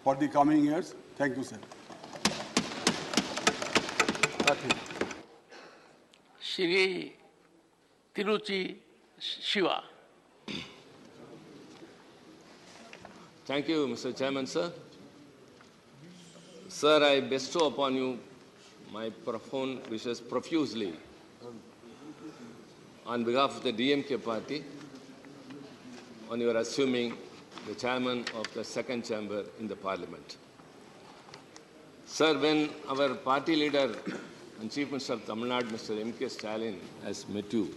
for the coming years. Thank you, sir. Shri Trichy Siva. Thank you, Mr. Chairman, sir. Sir, I bestow upon you my profound wishes profusely on behalf of the DMK party on your assuming the chairman of the second chamber in the Parliament. Sir, when our party leader and Chief Minister of Tamil Nadu, Mr. MK Stalin, has met you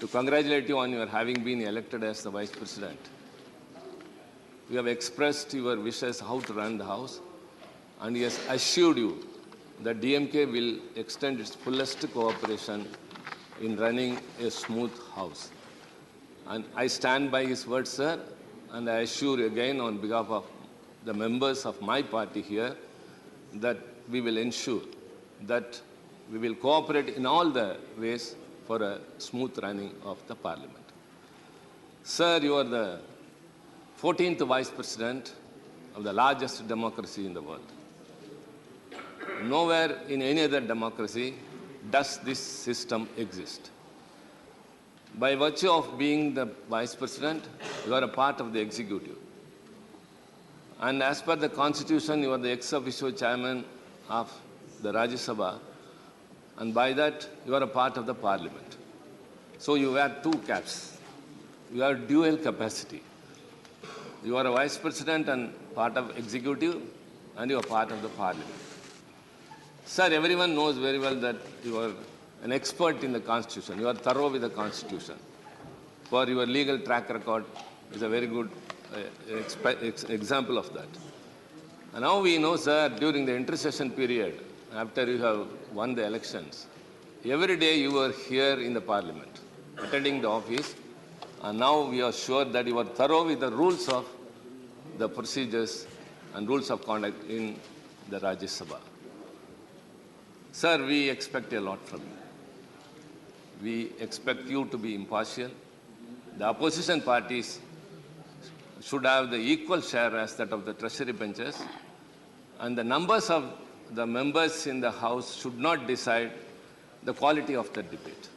to congratulate you on your having been elected as the Vice President, you have expressed your wishes how to run the House, and he has assured you that DMK will extend its fullest cooperation in running a smooth House. And I stand by his words, sir, and I assure you again on behalf of the members of my party here that we will ensure that we will cooperate in all the ways for a smooth running of the Parliament. Sir, you are the 14th Vice President of the largest democracy in the world. Nowhere in any other democracy does this system exist. By virtue of being the Vice President, you are a part of the executive. And as per the Constitution, you are the ex officio chairman of the Rajya Sabha, and by that, you are a part of the Parliament. So you wear two caps. You have dual capacity. You are a Vice President and part of executive, and you are part of the Parliament. Sir, everyone knows very well that you are an expert in the Constitution. You are thorough with the Constitution. For your legal track record is a very good example of that. And now we know, sir, during the intercession period, after you have won the elections, every day you were here in the Parliament, attending the office, and now we are sure that you are thorough with the rules of the procedures and rules of conduct in the Rajya Sabha. Sir, we expect a lot from you. We expect you to be impartial. The opposition parties should have the equal share as that of the treasury benches, and the numbers of the members in the House should not decide the quality of the debate.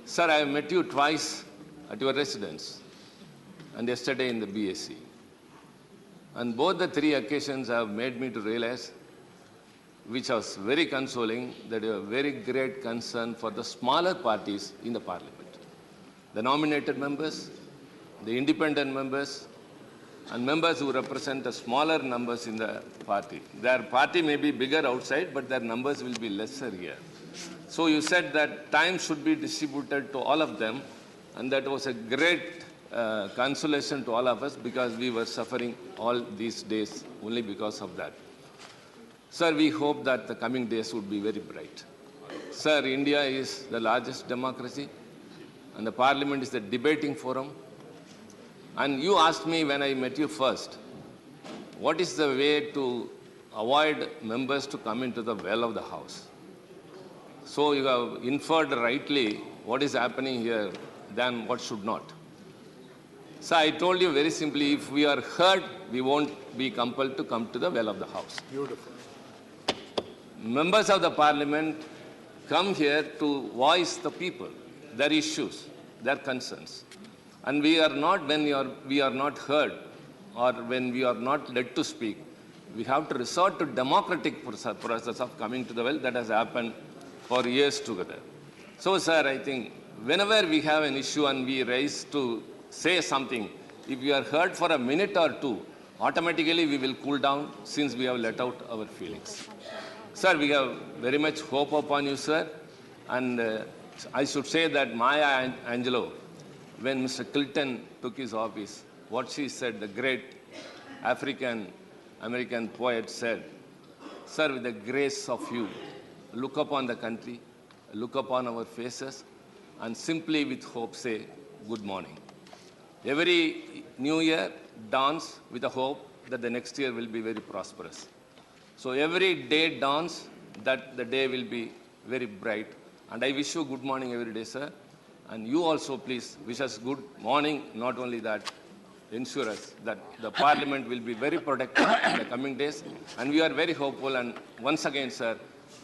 Sir, I have met you twice at your residence and yesterday in the BSc. And both the three occasions have made me to realize, which was very consoling, that you have very great concern for the smaller parties in the Parliament. The nominated members, the independent members, and members who represent the smaller numbers in the party. Their party may be bigger outside, but their numbers will be lesser here. So you said that time should be distributed to all of them, and that was a great consolation to all of us because we were suffering all these days only because of that. Sir, we hope that the coming days would be very bright. Sir, India is the largest democracy, and the Parliament is the debating forum. And you asked me when I met you first, what is the way to avoid members to come into the well of the House? So you have inferred rightly what is happening here than what should not. So I told you very simply, if we are heard, we won't be compelled to come to the well of the House. Beautiful. Members of the Parliament come here to voice the people, their issues, their concerns. And we are not, when we are not heard or when we are not led to speak, we have to resort to democratic process of coming to the well that has happened for years together. So, sir, I think whenever we have an issue and we raise to say something, if we are heard for a minute or two, automatically we will cool down since we have let out our feelings. Sir, we have very much hope upon you, sir. And I should say that Maya Angelou, when Mr. Clinton took his office, what she said, the great African-American poet said, sir, with the grace of you, look upon the country, look upon our faces, and simply with hope say, good morning. Every new year dawns with a hope that the next year will be very prosperous. So every day dawns that the day will be very bright. And I wish you good morning every day, sir. And you also, please, wish us good morning. Not only that, ensure us that the Parliament will be very productive in the coming days. And we are very hopeful. And once again, sir,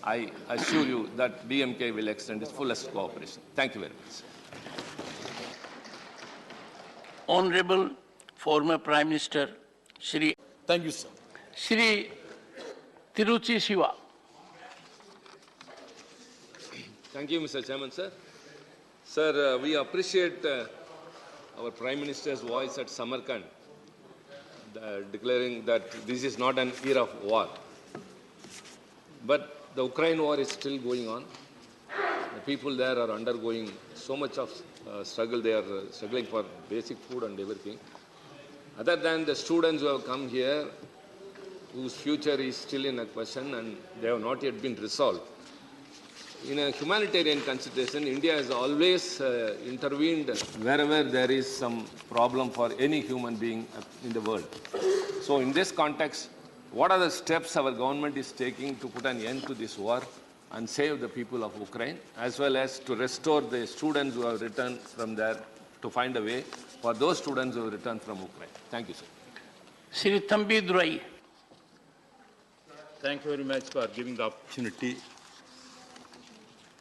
I assure you that DMK will extend its fullest cooperation. Thank you very much. Honourable former Prime Minister Thank you, sir. Shri Trichy Siva. Thank you, Mr. Chairman, sir. Sir, we appreciate our Prime Minister's voice at Samarkand, declaring that this is not an era of war. But the Ukraine war is still going on. The people there are undergoing so much of struggle. They are struggling for basic food and everything. Other than the students who have come here, whose future is still in a question and they have not yet been resolved. In a humanitarian consideration, India has always intervened wherever there is some problem for any human being in the world. So in this context, what are the steps our government is taking to put an end to this war and save the people of Ukraine, as well as to restore the students who have returned from there, to find a way for those students who have returned from Ukraine? Thank you, sir. Shri Thambi Durai. Thank you very much for giving the opportunity.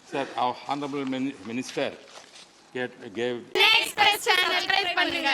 Sir, our Honourable Minister gave Next channel, bell button